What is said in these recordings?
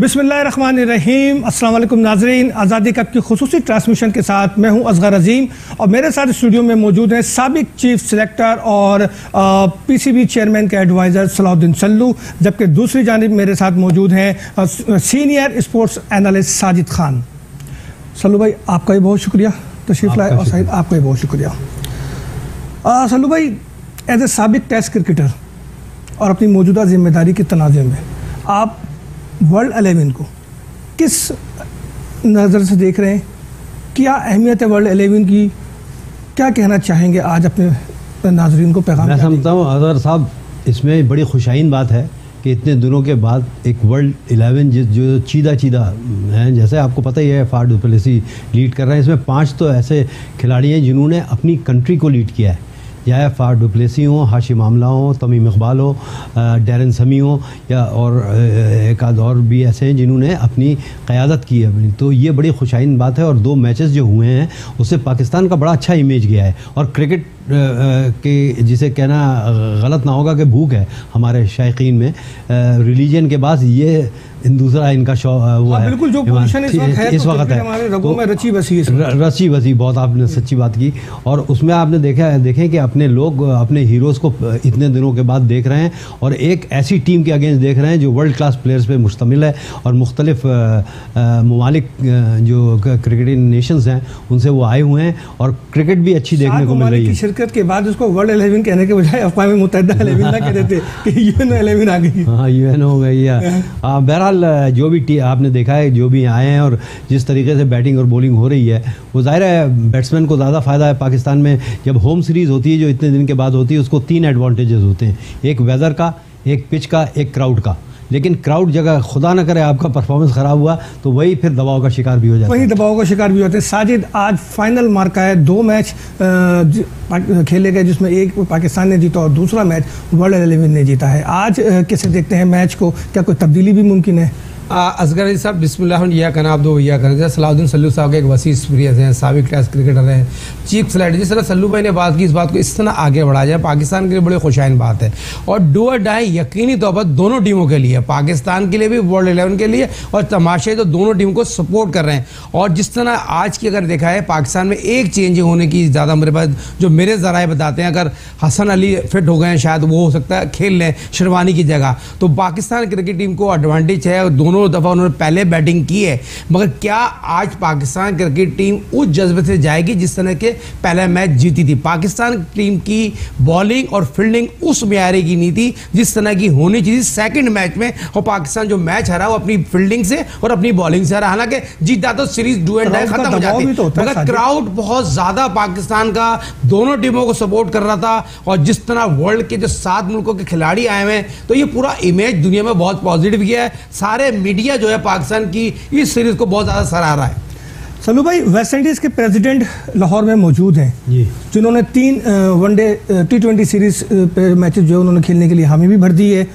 बिस्मिल्लाहिर्रहमानिर्रहीम। अस्सलाम वालेकुम नाज़रीन, आज़ादी कप की खुसूसी ट्रांसमिशन के साथ मैं हूं असगर अजीम और मेरे साथ स्टूडियो में मौजूद हैं साबिक चीफ सिलेक्टर और पीसीबी चेयरमैन के एडवाइज़र सलाहुद्दीन सल्लू, जबकि दूसरी जानिब मेरे साथ मौजूद हैं senior sports analyst Sajid Khan. Sallu भाई, आपका भी बहुत शुक्रिया तशरीफ़ लाए और साहिद आपका भी बहुत शुक्रिया। सल्लू भाई, एज ए साबिक टेस्ट क्रिकेटर और अपनी मौजूदा जिम्मेदारी के तनाज़े में आप वर्ल्ड 11 को किस नज़र से देख रहे हैं? क्या अहमियत है वर्ल्ड 11 की? क्या कहना चाहेंगे आज अपने नाजरीन को पैगाम? मैं समझता हूँ अजहर साहब, इसमें बड़ी खुशाइन बात है कि इतने दिनों के बाद एक वर्ल्ड 11 जो चीदा हैं, जैसे आपको पता ही है फाफ डु प्लेसिस लीड कर रहे हैं। इसमें 5 तो ऐसे खिलाड़ी हैं जिन्होंने अपनी कंट्री को लीड किया है, चाहे फाफ डु प्लेसिस हो, हाशिम आमला हो, तमीम इकबाल हो, डैरन समी हो या और एक आध और भी ऐसे हैं जिन्होंने अपनी क़यादत की है। तो ये बड़ी खुशाइन बात है और 2 मैचेस जो हुए हैं उससे पाकिस्तान का बड़ा अच्छा इमेज गया है। और क्रिकेट के जिसे कहना गलत ना होगा कि भूख है हमारे शायकीन में, रिलीजन के बाद ये दूसरा इनका वो है। बिल्कुल, जो पोजीशन इस वक्त है हमारे रगों में रची बसी बहुत आपने सच्ची बात की। और उसमें आपने देखें कि अपने लोग अपने हीरोज़ को इतने दिनों के बाद देख रहे हैं और एक ऐसी टीम के अगेंस्ट देख रहे हैं जो वर्ल्ड क्लास प्लेयर्स पे मुश्तमिल है और मुख्तलिफ ममालिक जो क्रिकेटिंग नेशंस हैं उनसे वो आए हुए हैं और क्रिकेट भी अच्छी देखने को मिल रही है। शिरकत के बाद उसको वर्ल्ड 11 कहने के बजाय अक़वाम मुत्तहिदा 11 ना कह देते कि यूएन 11 आ गई। हाँ, यूएन हो गई है। बहरहाल जो भी आपने देखा है, जो भी आए हैं और जिस तरीके से बैटिंग और बॉलिंग हो रही है, वो ज़ाहिर है बैट्समैन को ज़्यादा फ़ायदा है। पाकिस्तान में जब होम सीरीज़ होती है जो इतने दिन के बाद होती है, उसको 3 एडवांटेजेस होते हैं, एक वेदर का, एक पिच का, एक क्राउड का। लेकिन क्राउड जगह खुदा न करे आपका परफॉर्मेंस ख़राब हुआ तो वही फिर दबाव का शिकार भी हो जाता है। वही दबाव का शिकार भी होते हैं। साजिद, आज फाइनल मार्का है, 2 मैच खेले गए जिसमें एक पाकिस्तान ने जीता और दूसरा मैच वर्ल्ड 11 ने जीता है। आज कैसे देखते हैं मैच को? क्या कोई तब्दीली भी मुमकिन है? असगर अली साहब, बिस्मिल्लाह या कना आप दो या करें। सलाहुद्दीन सल्लू साहब के एक वसी एक्सपीरियंस हैं, साबिक टेस्ट क्रिकेटर हैं, चीफ सेलेक्टर। जिस तरह सल्लू भाई ने बात की, इस बात को इस तरह आगे बढ़ाया जाए, पाकिस्तान के लिए बड़ी खुशाइन बात है और डू और डाई यकीनी तौर पर दोनों टीमों के लिए, पाकिस्तान के लिए भी, वर्ल्ड 11 के लिए। और तमाशे तो दोनों टीम को सपोर्ट कर रहे हैं। और जिस तरह आज की अगर देखा है, पाकिस्तान में एक चेंज होने की ज़्यादा मेरे पास जो मेरे ज़राए बताते हैं, अगर हसन अली फिट हो गए हैं शायद वो हो सकता है खेल लें शेरवानी की जगह, तो पाकिस्तान क्रिकेट टीम को एडवांटेज है। दोनों दफ़ा उन्होंने पहले बैटिंग की है, मगर क्या आज पाकिस्तान क्रिकेट टीम उस जज्बे से जाएगी जिस तरह के पहला मैच जीती थी? पाकिस्तान टीम की बॉलिंग और फील्डिंग उस मियारे की नहीं थी जिस तरह की होनी चाहिए सेकंड मैच में। और पाकिस्तान जो मैच हारा वो अपनी फील्डिंग से और अपनी बॉलिंग से हारा। हालांकि जीता तो सीरीज डू एंड डाई खत्म हो जाती, मगर क्राउड बहुत ज्यादा पाकिस्तान का दोनों टीमों को सपोर्ट कर रहा था। और जिस तरह वर्ल्ड के जो 7 मुल्कों के खिलाड़ी आए हुए हैं, तो ये पूरा इमेज दुनिया में बहुत पॉजिटिव गया है। सारे मीडिया जो है पाकिस्तान की इस सीरीज को बहुत ज़्यादा सराह रहा है। सल्लू भाई, वेस्ट इंडीज़ के प्रेसिडेंट लाहौर में मौजूद हैं जिन्होंने 3 वनडे T20 सीरीज पे मैचेस जो है उन्होंने खेलने के लिए हामी भी भर दी है।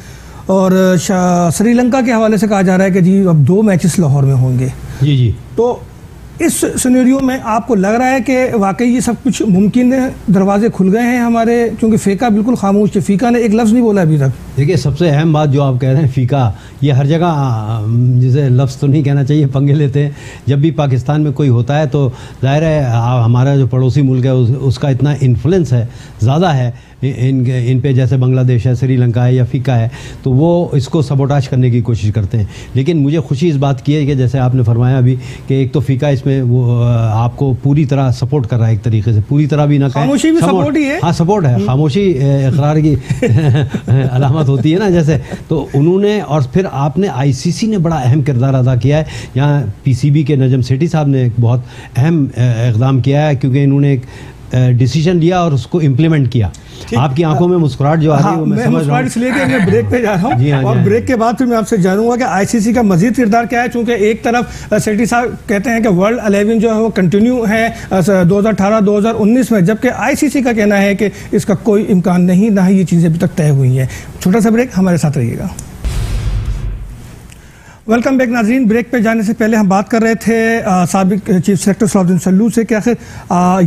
और श्रीलंका के हवाले से कहा जा रहा है कि जी अब 2 मैचेस लाहौर में होंगे। जी। तो इस सिनेरियो में आपको लग रहा है कि वाकई ये सब कुछ मुमकिन है? दरवाजे खुल गए हैं हमारे? क्योंकि फ़ीका बिल्कुल खामोश है, फ़ीका ने एक लफ्ज़ नहीं बोला अभी तक। देखिए, सबसे अहम बात जो आप कह रहे हैं फ़ीका, ये हर जगह जिसे लफ्ज़ तो नहीं कहना चाहिए, पंगे लेते हैं। जब भी पाकिस्तान में कोई होता है तो ज़ाहिर है हमारा जो पड़ोसी मुल्क है उसका इतना इन्फ्लुएंस है, ज़्यादा है इन पे, जैसे बांग्लादेश है, श्रीलंका है या फ़ीका है, तो वो इसको सबोटाज करने की कोशिश करते हैं। लेकिन मुझे खुशी इस बात की है कि जैसे आपने फरमाया अभी कि एक तो फ़ीका इसमें वो आपको पूरी तरह सपोर्ट कर रहा है, एक तरीके से, पूरी तरह भी ना कहें, खामोशी भी सपोर्ट ही है। हाँ, सपोर्ट है, खामोशी इकरार की अलामत होती है ना, जैसे। तो उन्होंने, और फिर आपने ICC ने बड़ा अहम किरदार अदा किया है। यहाँ PCB के नजम सेठी साहब ने एक बहुत अहम इक़दाम किया है, क्योंकि इन्होंने एक डिसीजन लिया और उसको इम्प्लीमेंट किया। आपकी आंखों में मुस्कुराहट जो आ रही है वो मैं समझ रहा हूं। इसलिए कि मैं ब्रेक पे जा रहा हूं और ब्रेक के बाद फिर मैं आपसे जानूंगा कि ICC का मजीद किरदार क्या है। चूंकि एक तरफ सेठी साहब कहते हैं कि वर्ल्ड 11 जो है वो कंटिन्यू है 2018-2019 में, जबकि ICC का कहना है कि इसका कोई इम्कान नहीं, ना ही ये चीज़ें अभी तक तय हुई हैं। छोटा सा ब्रेक, हमारे साथ रहिएगा। वेलकम बैक नाजरीन। ब्रेक पे जाने से पहले हम बात कर रहे थे साबिक चीफ सेलेक्टर सलाउद्दीन सल्लू से कि आखिर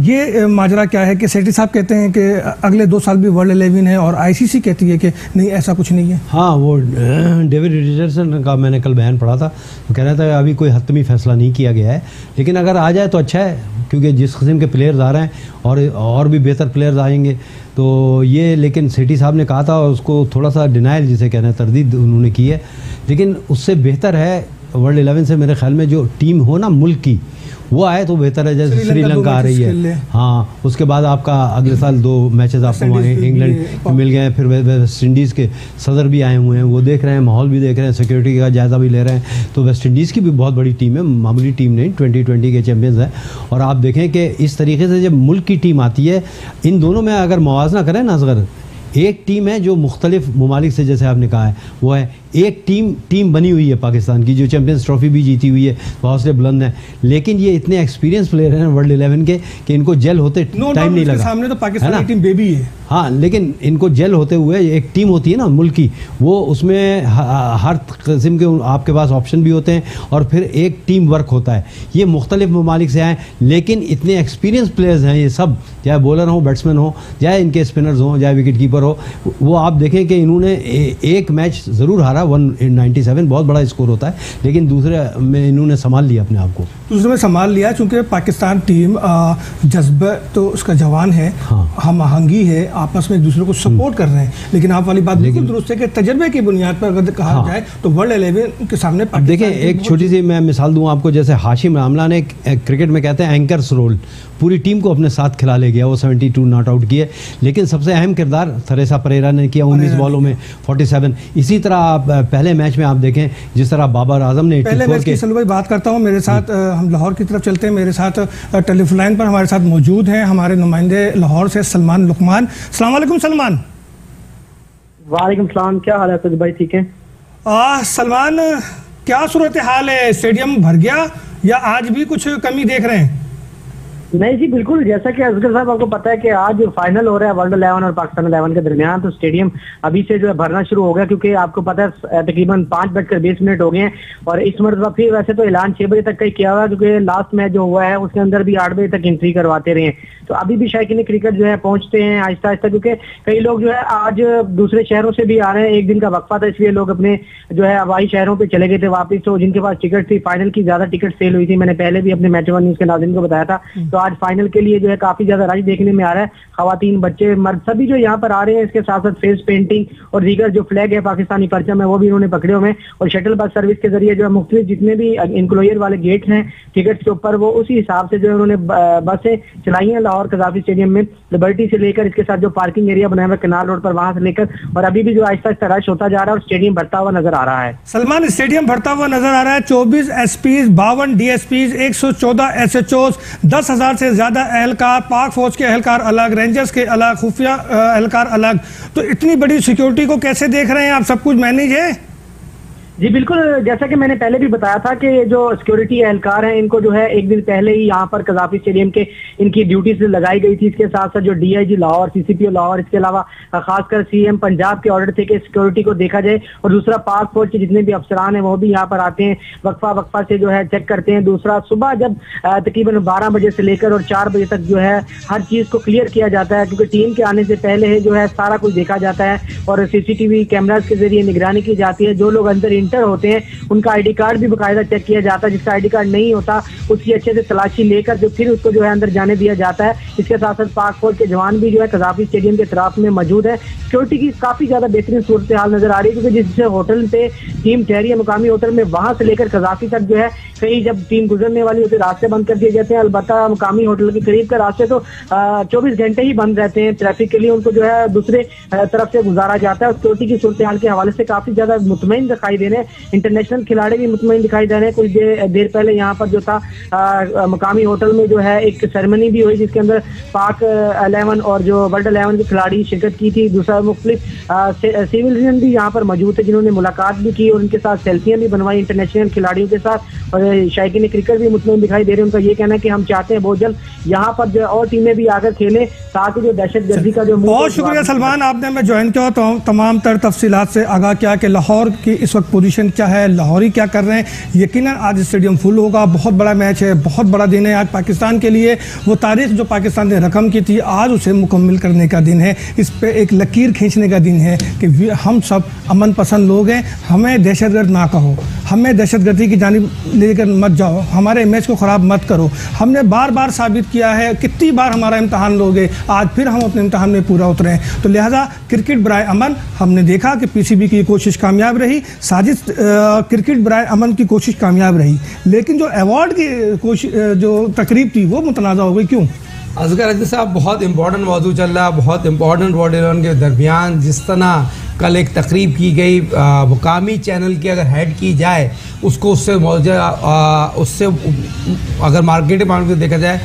ये माजरा क्या है कि सेक्रेटरी साहब कहते हैं कि अगले 2 साल भी वर्ल्ड 11 है और आईसीसी कहती है कि नहीं, ऐसा कुछ नहीं है। हाँ, वो डेविड रिचर्डसन का मैंने कल बयान पढ़ा था, तो कह रहा था अभी कोई हतमी फैसला नहीं किया गया है, लेकिन अगर आ जाए तो अच्छा है, क्योंकि जिस किस्म के प्लेयर्स आ रहे हैं और भी बेहतर प्लेयर्स आएंगे तो ये। लेकिन सेठी साहब ने कहा था, उसको थोड़ा सा डिनाइल जिसे कहना है, तरदीद उन्होंने की है, लेकिन उससे बेहतर है वर्ल्ड 11 से मेरे ख्याल में जो टीम हो ना मुल्क की, वो आए तो बेहतर है। जैसे श्रीलंका आ रही है, हाँ, उसके बाद आपका अगले साल 2 मैचेस आपको वहाँ इंग्लैंड मिल गए हैं, फिर वेस्ट इंडीज़ के सदर भी आए हुए हैं, वो देख रहे हैं, माहौल भी देख रहे हैं, सिक्योरिटी का जायज़ा भी ले रहे हैं। तो वेस्ट इंडीज़ की भी बहुत बड़ी टीम है, मामूली टीम नहीं, 2020 के चैम्पियंस हैं। और आप देखें कि इस तरीके से जब मुल्क की टीम आती है, इन दोनों में अगर मुवाजना करें ना असगर, एक टीम है जो मुख्तलिफ ममालिक से, जैसे आपने कहा है, वो है एक टीम बनी हुई है पाकिस्तान की, जो चैम्पियंस ट्रॉफी भी जीती हुई है, हौसले बुलंद है, लेकिन ये इतने एक्सपीरियंस प्लेयर हैं वर्ल्ड 11 के कि इनको जेल होते टाइम नहीं लगा। सामने तो पाकिस्तान की टीम बेबी है, हाँ, लेकिन इनको जेल होते हुए, एक टीम होती है ना मुल्क की, वो उसमें हर किस्म के आपके पास ऑप्शन भी होते हैं और फिर एक टीम वर्क होता है। ये मुख्तलिफ ममालिक से आए, लेकिन इतने एक्सपीरियंस प्लेयर्स हैं ये सब, चाहे बॉलर हो, बैट्समैन हो, चाहे इनके स्पिनर्स हों, चाहे विकेट कीपर हो। वो आप देखें कि इन्होंने एक मैच ज़रूर हारा, 197 बहुत बड़ा स्कोर होता है, लेकिन दूसरे में इन्होंने संभाल लिया अपने आप को, दूसरे में संभाल लिया, चूँकि पाकिस्तान टीम जज्बा तो उसका जवान है, हम आहंगी है, आपस में एक दूसरे को सपोर्ट कर रहे हैं। लेकिन आप वाली बात बिल्कुल दुरुस्त है कि तजर्बे की बुनियाद पर अगर कहा जाए तो वर्ल्ड 11 के सामने देखिए, एक छोटी सी मैं मिसाल दूं आपको, जैसे हाशिम आमला ने क्रिकेट में कहते हैं एंकर्स रोल, पूरी टीम को अपने साथ खिला ले गया, वो 72 नॉट आउट किए, लेकिन सबसे अहम किरदार थरेसा परेरा ने किया 19 बॉलों में 47। इसी तरह आप पहले मैच में आप देखें, जिस तरह बाबर आजम ने पहले मैच की सलू भाई बात करता हूँ, मेरे साथ हम लाहौर की तरफ चलते हैं, मेरे साथ टेलीफोन लाइन पर हमारे साथ मौजूद हैं हमारे नुमाइंदे लाहौर से सलमान लुकमान। अस्सलाम वालेकुम सलमान। वालेकुम सलाम, क्या हाल है तुझ भाई? ठीक है सलमान, क्या सूरत हाल है? स्टेडियम भर गया या आज भी कुछ कमी देख रहे हैं? नहीं जी, बिल्कुल, जैसा कि असगर साहब आपको पता है कि आज फाइनल हो रहा है वर्ल्ड 11 और पाकिस्तान 11 के दरमियान, तो स्टेडियम अभी से जो है भरना शुरू हो गया, क्योंकि आपको पता है तकरीबन 5:20 हो गए हैं। और इस मरतबा फिर वैसे तो ऐलान 6 बजे तक का ही किया हुआ है, क्योंकि लास्ट मैच जो हुआ है उसके अंदर भी 8 बजे तक एंट्री करवाते रहे। तो अभी भी शायकीन क्रिकेट जो है पहुंचते हैं आहिस्ता आहिस्ता, क्योंकि कई लोग जो है आज दूसरे शहरों से भी आ रहे हैं, एक दिन का वक्फा था, इसलिए लोग अपने जो है हवाई शहरों पे चले गए थे वापस। तो जिनके पास टिकट थी, फाइनल की ज्यादा टिकट सेल हुई थी, मैंने पहले भी अपने मैच वन न्यूज के नाज़रीन को बताया था। तो आज फाइनल के लिए जो है काफी ज्यादा रश देखने में आ रहा है, खवातीन, बच्चे, मर्द सभी जो यहाँ पर आ रहे हैं। इसके साथ साथ फेस पेंटिंग और दीगर जो फ्लैग है पाकिस्तानी परचम है वो भी उन्होंने पकड़े हुए हैं। और शटल बस सर्विस के जरिए जो है मुख्तलिफ जितने भी इंक्लोयर वाले गेट हैं टिकट के ऊपर, वो उसी हिसाब से जो है उन्होंने बसें चलाई हैं लाहौर कजाफी स्टेडियम में, लिबर्टी से लेकर इसके साथ जो पार्किंग एरिया बनाया हुआ कनाल रोड पर, वहां से लेकर, और अभी भी जो आहिस्ता आहिस्ता रश होता जा रहा है और स्टेडियम भरता हुआ नजर आ रहा है। सलमान, स्टेडियम भरता हुआ नजर आ रहा है। 24 एसपीज, 52 डीएसपीज, 114 एसएचओज, 10,000 से ज्यादा एहलकार, पाक फौज के एहलकार अलग, रेंजर्स के अलग, खुफिया एहलकार अलग। तो इतनी बड़ी सिक्योरिटी को कैसे देख रहे हैं आप? सब कुछ मैनेज है? जी बिल्कुल, जैसा कि मैंने पहले भी बताया था कि जो सिक्योरिटी एहलकार हैं इनको जो है एक दिन पहले ही यहाँ पर कजाफी स्टेडियम के इनकी ड्यूटी से लगाई गई थी। इसके साथ साथ जो डीआईजी लाहौर, सीसीपीओ लाहौर, इसके अलावा खासकर सीएम पंजाब के ऑर्डर थे कि सिक्योरिटी को देखा जाए। और दूसरा, पाक फौज के जितने भी अफसरान हैं वो भी यहाँ पर आते हैं, वक्फा से जो है चेक करते हैं। दूसरा, सुबह जब तकरीबन 12 बजे से लेकर और 4 बजे तक जो है हर चीज को क्लियर किया जाता है, क्योंकि टीम के आने से पहले जो है सारा कुछ देखा जाता है और सीसीटीवी कैमराज के जरिए निगरानी की जाती है। जो लोग अंदर होते हैं उनका आईडी कार्ड भी बाकायदा चेक किया जाता है, जिसका आईडी कार्ड नहीं होता उसकी अच्छे से तलाशी लेकर जो फिर उसको जो है अंदर जाने दिया जाता है। इसके साथ साथ पाक फौज के जवान भी जो है कजाफी स्टेडियम के तरफ में मौजूद है। सिक्योरिटी की काफी ज्यादा बेहतरीन सूरत हाल नजर आ रही है, क्योंकि जिससे होटल पे टीम ठहरी है मुकामी होटल में, वहां से लेकर कजाफी तक जो है कहीं जब टीम गुजरने वाली होती है रास्ते बंद कर दिए जाते हैं। अलबत्ता मुकामी होटल के करीब का रास्ते तो 24 घंटे ही बंद रहते हैं ट्रैफिक के लिए, उनको जो है दूसरे तरफ से गुजारा जाता है। सिक्योरिटी की सूरत हाल के हवाले से काफी ज्यादा मुतमईन दिखाई दे रहे हैं। इंटरनेशनल खिलाड़ी भी मुतमईन दिखाई दे रहे हैं। कुछ देर पहले यहाँ पर जो था मुकामी होटल में जो है एक सेरेमनी भी हुई, जिसके अंदर पाक 11 और जो वर्ल्ड 11 के खिलाड़ी शिरकत की थी। दूसरा, मुख्तलिफ सिविलियन भी यहाँ पर मौजूद थे जिन्होंने मुलाकात भी की और उनके साथ सेल्फियां भी बनवाई इंटरनेशनल खिलाड़ियों के साथ। और शायकीन क्रिकेट भी मुतमईन दिखाई दे रहे हैं। उनका ये कहना है कि हम चाहते हैं बहुत जल्द यहाँ पर जो और टीमें भी आकर खेलें, ताकि जो दहशतगर्दी का जो बहुत शुक्रिया सलमान, आपने हमें ज्वाइन किया, तमाम तर तफसीलात से आगाह किया कि लाहौर की इस वक्त पोजीशन कंडीशन क्या है, लाहौरी क्या कर रहे हैं। यकीनन आज स्टेडियम फुल होगा, बहुत बड़ा मैच है, बहुत बड़ा दिन है आज पाकिस्तान के लिए। वो तारीख जो पाकिस्तान ने रकम की थी आज उसे मुकम्मल करने का दिन है। इस पे एक लकीर खींचने का दिन है कि हम सब अमन पसंद लोग हैं, हमें दहशतगर्द ना कहो, हमें दहशतगर्दी की जानिब लेकर मत जाओ, हमारे मैच को ख़राब मत करो। हमने बार बार साबित किया है, कितनी बार हमारा इम्तहान लोगे, आज फिर हम अपने इम्तहान में पूरा उतरे हैं। तो लिहाजा क्रिकेट बराए अमन, हमने देखा कि पीसीबी की कोशिश कामयाब रही, साजिश क्रिकेट बराए अमन की कोशिश कामयाब रही, लेकिन जो अवार्ड की कोशिश जो तकरीब थी वो मुतनाज़ा हो गई। क्यों? असगर अजीज साहब, बहुत इंपॉर्टेंट मौजू चल रहा है, बहुत इंपॉर्टेंट वर्ल्ड 11 के दरमियान जिस तरह कल एक तकरीब की गई मुकामी चैनल की अगर हेड की जाए उसको उससे अगर मार्केट में देखा जाए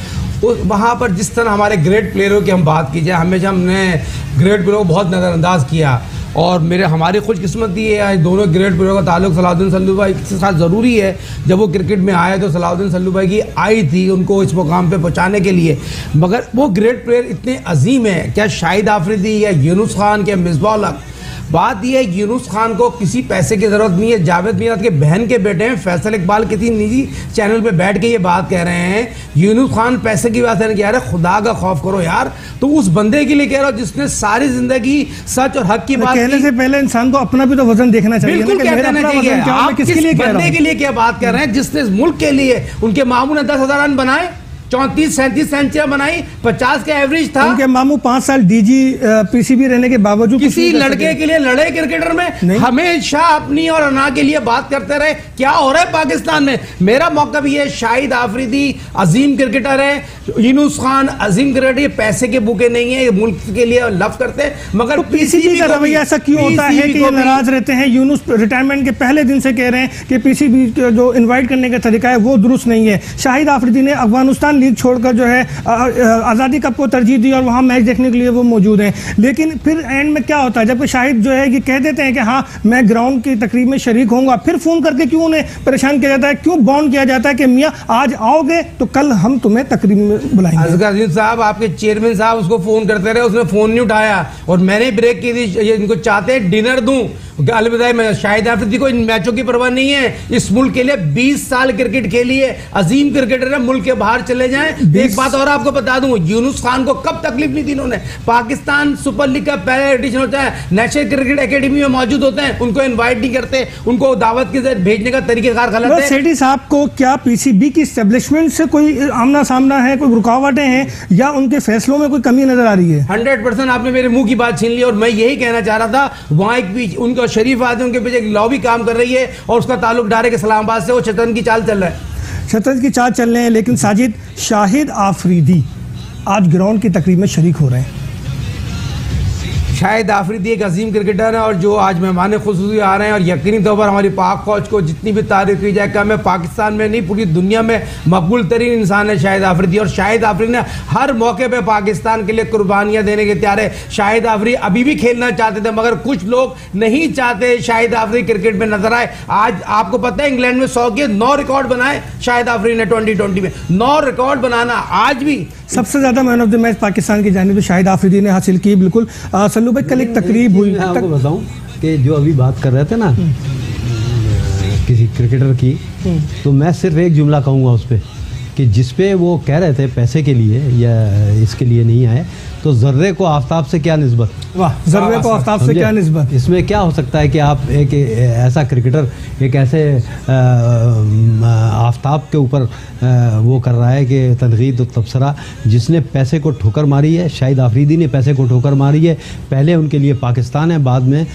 वहाँ पर जिस तरह हमारे ग्रेट प्लेयरों की हम बात की जाए, हमेशा हमने ग्रेट प्लेयरों को बहुत नज़रअंदाज किया और हमारी खुशकिस्मती है आज दोनों ग्रेट प्लेयरों का ताल्लुक सलाउद्दीन सल्लू भाई के साथ ज़रूरी है। जब वो क्रिकेट में आए तो सलाउद्दीन सल्लू भाई की आई थी उनको इस मुकाम पे पहुंचाने के लिए, मगर वो ग्रेट प्लेयर इतने अजीम हैं, क्या शाहिद आफरीदी या यूनुस खान क्या मिसबाह हक। बात यह है कि यूनुस खान को किसी पैसे की ज़रूरत नहीं है। जावेद मीरात के बहन के बेटे हैं फैसल इकबाल किसी निजी चैनल पे बैठ के ये बात कह रहे हैं, यूनुस खान पैसे की बात नहीं कह रहे, खुदा का खौफ करो यार। तो उस बंदे के लिए कह रहा हूँ जिसने सारी जिंदगी सच और हक की बात कहने से पहले इंसान को अपना भी तो वजन देखना चाहिए। बिल्कुल कहना चाहिए। आप किस बंदे के लिए क्या बात कर रहे हैं जिसने मुल्क के लिए उनके मामू ने 10,000 रन बनाए, 34-37 सेंचुरियां बनाई, 50 का एवरेज था। उनके मामू 5 साल डीजी पीसीबी रहने के बावजूद किसी लड़के के लिए लड़े क्रिकेटर में हमेशा अपनी और अना के लिए बात करते रहे। क्या हो रहा है पाकिस्तान में? मेरा मौका भी है, शाहिद आफरीदी अजीम क्रिकेटर है, यूनुस खान अजीम क्रिकेटर, ये पैसे के भूखे नहीं है, ये मुल्क के लिए लफ करते हैं। मगर पीसीबी का रवैया ऐसा क्यों होता है कि ये नाराज रहते हैं? यूनुस रिटायरमेंट के पहले दिन से कह रहे हैं कि पीसीबी जो इन्वाइट करने का तरीका है वो दुरुस्त नहीं है। शाहिद आफरीदी ने अफगानिस्तान लीग छोड़कर जो है आज़ादी कप को तरजीह दी और वहाँ मैच देखने के लिए वो मौजूद हैं, लेकिन फिर एंड में क्या होता है जब शाहिद जो है कि कह देते हैं कि हाँ मैं ग्राउंड की तकरीब में शरीक होऊंगा, फिर फ़ोन करके क्यों उन्हें परेशान किया जाता है, क्यों बाउंड किया जाता है कि मियाँ आज आओगे तो कल हम तुम्हें तकरीब में बुलाएंगे। असगर अजीम साहब, आपके चेयरमैन साहब उसको फ़ोन करते रहे, उसने फ़ोन नहीं उठाया और मैंने ब्रेक की थी, इनको चाहते हैं डिनर दूँ। अलविदा, शाहिद आफरीदी को इन मैचों की परवाह नहीं है। इस मुल्क के लिए 20 साल क्रिकेट खेली है, अजीम क्रिकेटर है, मुल्क के बाहर चले जाएं। एक बात और आपको बता दूं, यूनुस खान को कब तकलीफ नहीं दी इन्होंने। पाकिस्तान सुपर लीग का पहला एडिशन होता है, नेशनल क्रिकेट एकेडमी में मौजूद होते हैं, उनको इन्वाइट नहीं करते, उनको दावत के जरिए भेजने का तरीकेकार गलत है। सेठी साहब को क्या पीसीबी की एस्टेब्लिशमेंट से कोई आमना सामना है, कोई रुकावटें हैं या उनके फैसलों में कोई कमी नजर आ रही है? 100% आपने मेरे मुंह की बात छीन ली और मैं यही कहना चाह रहा था, वहां एक उनका शरीफ आदमी उनके पीछे एक लॉबी काम कर रही है और उसका ताल्लुक डायरेक्ट इस्लामाबाद से, वो शतरंज की चाल चल रहा है, शतरंज की चाल चल रहे हैं। लेकिन साजिद, शाहिद आफरीदी आज ग्राउंड की तकरीब में शरीक हो रहे हैं। शाहिद आफरीदी एक अजीम क्रिकेटर है और जो आज मेहमान खुसूसी आ रहे हैं और यकीनी तौर पर हमारी पाक फौज को जितनी भी तारीफ की जाए कम है। पाकिस्तान में नहीं पूरी दुनिया में मकबूल तरीन इंसान है शाहिद आफरीदी और शाहिद आफरीदी ने हर मौके पे पाकिस्तान के लिए कुर्बानियां देने के तैयार है। शाहिद आफरीदी अभी भी खेलना चाहते थे मगर कुछ लोग नहीं चाहते शाहिद आफरीदी क्रिकेट में नजर आए। आज आपको पता है इंग्लैंड में 100 के 9 रिकॉर्ड बनाए शाहिद आफरीदी ने 2020 में 9 रिकॉर्ड बनाना। आज भी सबसे ज्यादा man of the match Pakistan की जानिब शाहिद आफरीदी ने हासिल की। बिल्कुल सल्लू भाई, कल एक तकरीब हुई, मैं आपको बताऊं कि जो अभी बात कर रहे थे ना किसी क्रिकेटर की, तो मैं सिर्फ एक जुमला कहूँगा उस पर कि जिस पे वो कह रहे थे पैसे के लिए या इसके लिए नहीं आए, तो जर्रे को आफ्ताब से क्या निस्बत। वाह, जर्रे को आफ्ताब से क्या निस्बत। इसमें क्या हो सकता है कि आप एक ऐसा क्रिकेटर एक ऐसे आफ्ताब के ऊपर वो कर रहा है कि तनकीद और तबसरा, जिसने पैसे को ठोकर मारी है। शाहिद आफरीदी ने पैसे को ठोकर मारी है। पहले उनके लिए पाकिस्तान है, बाद में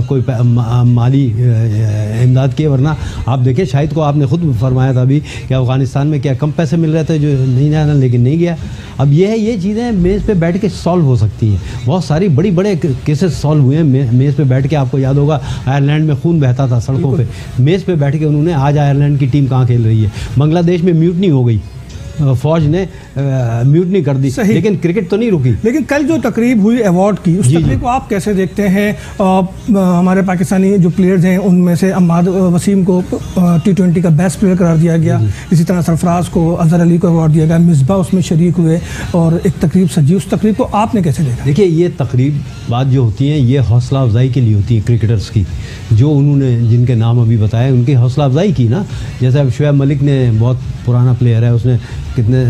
कोई माली इमदाद की है। वरना आप देखिए, शाहिद को आपने खुद फरमाया था अभी कि अफ़गानिस्तान में क्या कम पैसे मिल रहे थे जो नहीं जाना, लेकिन नहीं गया। अब ये चीज़ें मेज़ पे बैठ के सॉल्व हो सकती हैं। बहुत सारी बड़े केसेस सॉल्व हुए हैं मेज़ पे बैठ के। आपको याद होगा आयरलैंड में खून बहता था सड़कों पे, मेज़ पे बैठ के उन्होंने, आज आयरलैंड की टीम कहाँ खेल रही है, बांग्लादेश में म्यूटनी हो गई, फौज ने म्यूटनी कर दी, लेकिन क्रिकेट तो नहीं रुकी। लेकिन कल जो तकरीब हुई अवार्ड की, उस तकरीब को आप कैसे देखते हैं? हमारे पाकिस्तानी जो प्लेयर्स हैं उनमें से अम्माद वसीम को T20 का बेस्ट प्लेयर करार दिया गया, इसी तरह सरफराज को, अजहर अली को अवार्ड दिया गया, मिसबा उसमें शरीक हुए और एक तकरीब सजी। उस तकरीब को आपने कैसे देखा? देखिए, ये तकरीब बात जो होती है ये हौसला अफजाई के लिए होती है क्रिकेटर्स की, जो उन्होंने जिनके नाम अभी बताए उनकी हौसला अफजाई की ना। जैसे अब शुएब मलिक ने, बहुत पुराना प्लेयर है, उसने कितने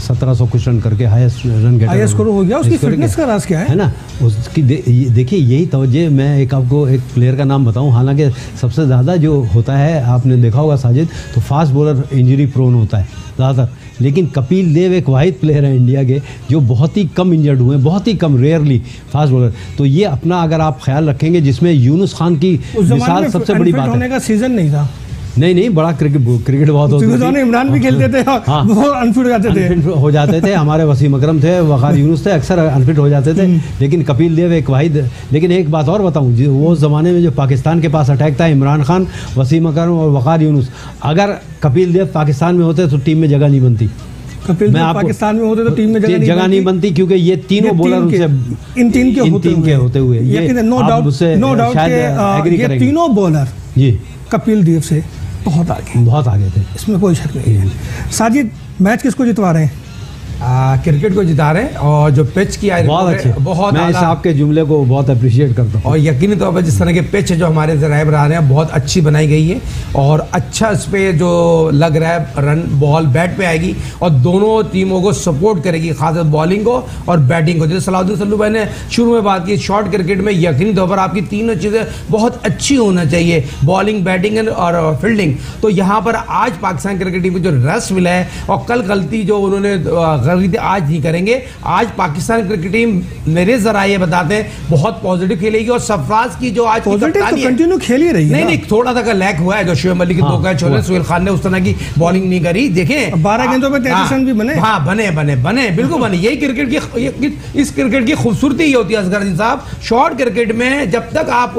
1700 कुछ रन करके हाईएस्ट रन गेटर स्कोर हो गया। उसकी फिटनेस का राज क्या है ना उसकी? देखिए यही तवज्जो। मैं आपको एक प्लेयर का नाम बताऊं, हालांकि सबसे ज़्यादा जो होता है, आपने देखा होगा साजिद, तो फास्ट बॉलर इंजरी प्रोन होता है ज़्यादातर, लेकिन कपिल देव एक वाहिद प्लेयर है इंडिया के जो बहुत ही कम इंजर्ड हुए, बहुत ही कम, रेयरली फास्ट बॉलर। तो ये अपना अगर आप ख्याल रखेंगे, जिसमें यूनुस खान की मिसाल सबसे बड़ी बात है। होने का सीजन नहीं था। नहीं, बड़ा क्रिकेट बहुत होता है। इमरान भी खेलते थे, वो अनफिट हो जाते थे। हमारे वसीम अकरम थे, वक़ार यूनुस थे, अक्सर अनफिट हो जाते थे। लेकिन कपिल देव एक वाहिद। लेकिन एक बात और बताऊं, वो ज़माने में जो पाकिस्तान के पास अटैक था, इमरान खान, वसीम अकरम और वक़ार यूनुस, अगर कपिल देव पाकिस्तान में होते तो टीम में जगह नहीं बनती। कपिल देव पाकिस्तान में होते तो टीम में जगह नहीं बनती, क्योंकि ये तीनों बॉलर उनसे इन तीन के होते हुए नो डाउट ये तीनों बॉलर जी कपिल देव से बहुत आगे थे, इसमें कोई शक नहीं है। साजिद, मैच किसको जितवा रहे हैं? क्रिकेट को जिता रहे हैं, और जो पिच की बहुत अच्छे, बहुत मैं इस आपके जुमले को बहुत अप्रिशिएट करता हूँ। और यकीनी तौर पर जिस तरह के पिच जो हमारे ज़राए पर आ रहे हैं, बहुत अच्छी बनाई गई है, और अच्छा इस पे जो लग रहा है रन बॉल बैट पे आएगी, और दोनों टीमों को सपोर्ट करेगी, खासकर बॉलिंग को और बैटिंग को। जैसे सलाउद्दीन सल्लू भाई ने शुरू में बात की, शॉर्ट क्रिकेट में यकीनी तौर पर आपकी तीनों चीज़ें बहुत अच्छी होना चाहिए, बॉलिंग, बैटिंग और फील्डिंग। तो यहाँ पर आज पाकिस्तान क्रिकेट टीम को जो रस मिला है, और कल गलती जो उन्होंने आज नहीं करेंगे। आज पाकिस्तान क्रिकेट टीम मेरे जरा ये बताते हैं बहुत पॉजिटिव खेलेगी, और सरफराज की जो आज कंटिन्यू खेल ही रही है। नहीं, थोड़ा सा लैक हुआ है, जो शुएब मलिक के 2 कैच छोड़े, सुहेल खान ने उस तरह की बॉलिंग नहीं करी। देखें 12 गेंदों पे 33 रन भी बने। बने बिल्कुल बने। यही क्रिकेट की, इस क्रिकेट की खूबसूरती ये होती है असगर अजीम साहब। शॉर्ट क्रिकेट में जब तक आप,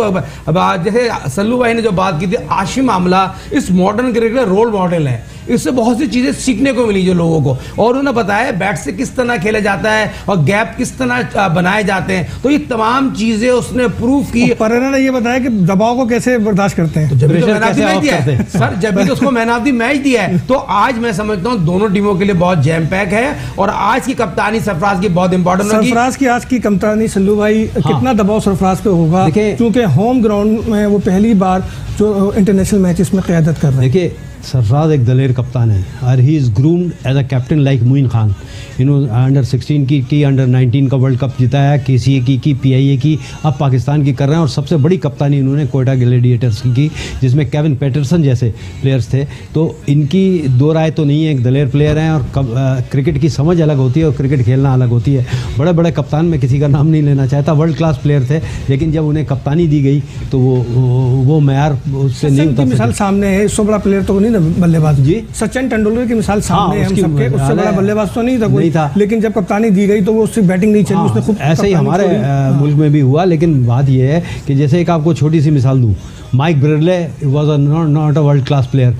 जैसे सल्लू भाई ने जो बात की थी, आशिम आमला इस मॉडर्न क्रिकेट का रोल मॉडल है। इससे बहुत सी चीजें सीखने को मिली जो लोगों को, और उन्होंने बताया बैट से किस तरह खेला जाता है और गैप किस तरह बनाए जाते हैं। तो ये तमाम चीजें उसने प्रूफ की। परेरा ने ये बताया कि दबाव को कैसे बर्दाश्त करते हैं। तो जब भी तो मैन ऑफ द मैच दिया है सर, जब भी तो उसको मैन ऑफ द मैच दिया है। तो आज मैं समझता हूँ दोनों टीमों के लिए बहुत जैम पैक है, और आज की कप्तानी सरफराज की बहुत इंपॉर्टेंट होगी। सरफराज की आज की कप्तानी, सल्लू भाई, कितना दबाव सरफराज पे होगा, क्योंकि होम ग्राउंड में वो पहली बार जो इंटरनेशनल मैचेस में क़यादत कर रहे हैं। देखिए, सरफराज एक दलेर कप्तान है, और he is groomed as a captain like Moin Khan. इन्होंने अंडर 16 की अंडर 19 का वर्ल्ड कप जिताया, KCA की PIA की, अब पाकिस्तान की कर रहे हैं। और सबसे बड़ी कप्तानी इन्होंने कोयटा ग्लैडिएटर्स की, जिसमें केविन पैटरसन जैसे प्लेयर्स थे। तो इनकी दो राय तो नहीं है, एक दलेर प्लेयर हैं, और क्रिकेट की समझ अलग होती है और क्रिकेट खेलना अलग होती है। बड़े बड़े कप्तान में किसी का नाम नहीं लेना चाहता, वर्ल्ड क्लास प्लेयर थे, लेकिन जब उन्हें कप्तानी दी गई तो वो मैार उससे नहीं उतर। मिसाल सामने है, इससे बड़ा प्लेयर तो नहीं बल्लेबाज जी, सचिन तेंदुलकर की मिसाल सामने है हम सबके, उससे बड़ा बल्लेबाज तो नहीं था कोई, लेकिन जब कप्तानी दी गई तो वो उससे बैटिंग नहीं चली, उसने खूब। ऐसे ही हमारे मुल्क में भी हुआ। लेकिन बात यह है कि जैसे एक आपको छोटी सी मिसाल दूं, Mike Bradley was not a world class player,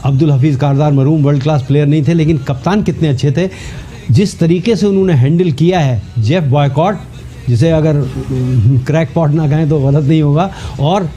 Abdul Hafeez Kardar मरूम वर्ल्ड क्लास प्लेयर नहीं थे, लेकिन कप्तान कितने अच्छे थे। जिस तरीके से उन्होंने हैंडल किया है जेफ बॉयकॉट, जिसे अगर क्रैक पॉट ना कहें तो गलत नहीं होगा, और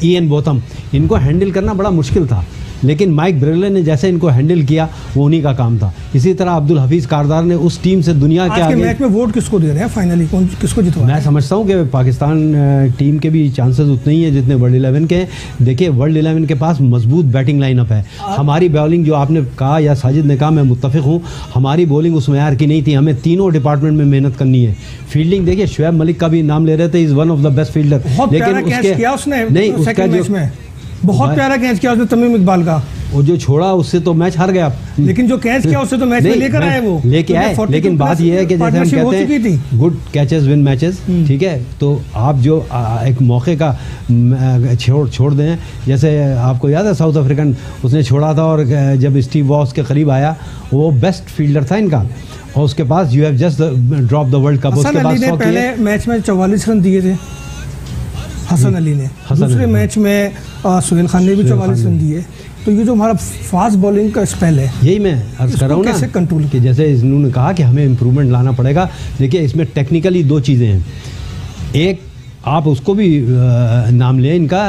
इयन बोथम, इनको हैंडल करना बड़ा मुश्किल था, लेकिन माइक ब्रेडले ने जैसे इनको हैंडल किया वो उन्हीं का काम था। इसी तरह अब्दुल हफीज़ कारदार ने उस टीम से दुनिया के आगे। मैच में वोट किसको दे रहे हैं फाइनली, किसको जितवा? मैं समझता हूँ कि पाकिस्तान टीम के भी चांसेस उतने ही हैं जितने वर्ल्ड 11 के हैं। देखिए, वर्ल्ड 11 के पास मजबूत बैटिंग लाइनअप है। हमारी बॉलिंग, जो आपने कहा या साजिद ने कहा, मैं मुत्तफिक हूँ, हमारी बॉलिंग उस मैयार की नहीं थी। हमें तीनों डिपार्टमेंट में मेहनत करनी है। फील्डिंग देखिए, शुएब मलिक का भी नाम ले रहे थे, is one of the best fielder, लेकिन उसके बहुत प्यारा कैच किया उसने तमीम इकबाल का, वो जो छोड़ा उससे तो मैच हार गया, लेकिन जो कैच किया उससे तो मैच में लेकर आए, वो लेके आए। लेकिन बात यह है कि जैसे हम कहते हैं गुड कैचेस विन मैचेस, ठीक है, तो आप जो एक मौके का छोड़ दें, जैसे आपको याद है साउथ अफ्रीकन उसने छोड़ा था, और जब स्टीव वॉस के करीब आया, वो बेस्ट फील्डर था इनका, और उसके पास you have just drop the world cup. उसके बाद पहले मैच में 44 रन दिए थे हसन अली ने, दूसरे मैच में सुहेल खान ने भी 44 रन दिए। तो ये जो हमारा फास्ट बॉलिंग का स्पेल है, यही मैं अर्ज कर रहा हूँ ना, कैसे कंट्रोल कि जैसे इन्होंने कहा कि हमें इम्प्रूवमेंट लाना पड़ेगा। देखिए इसमें टेक्निकली दो चीज़ें हैं। एक आप उसको भी नाम लें, इनका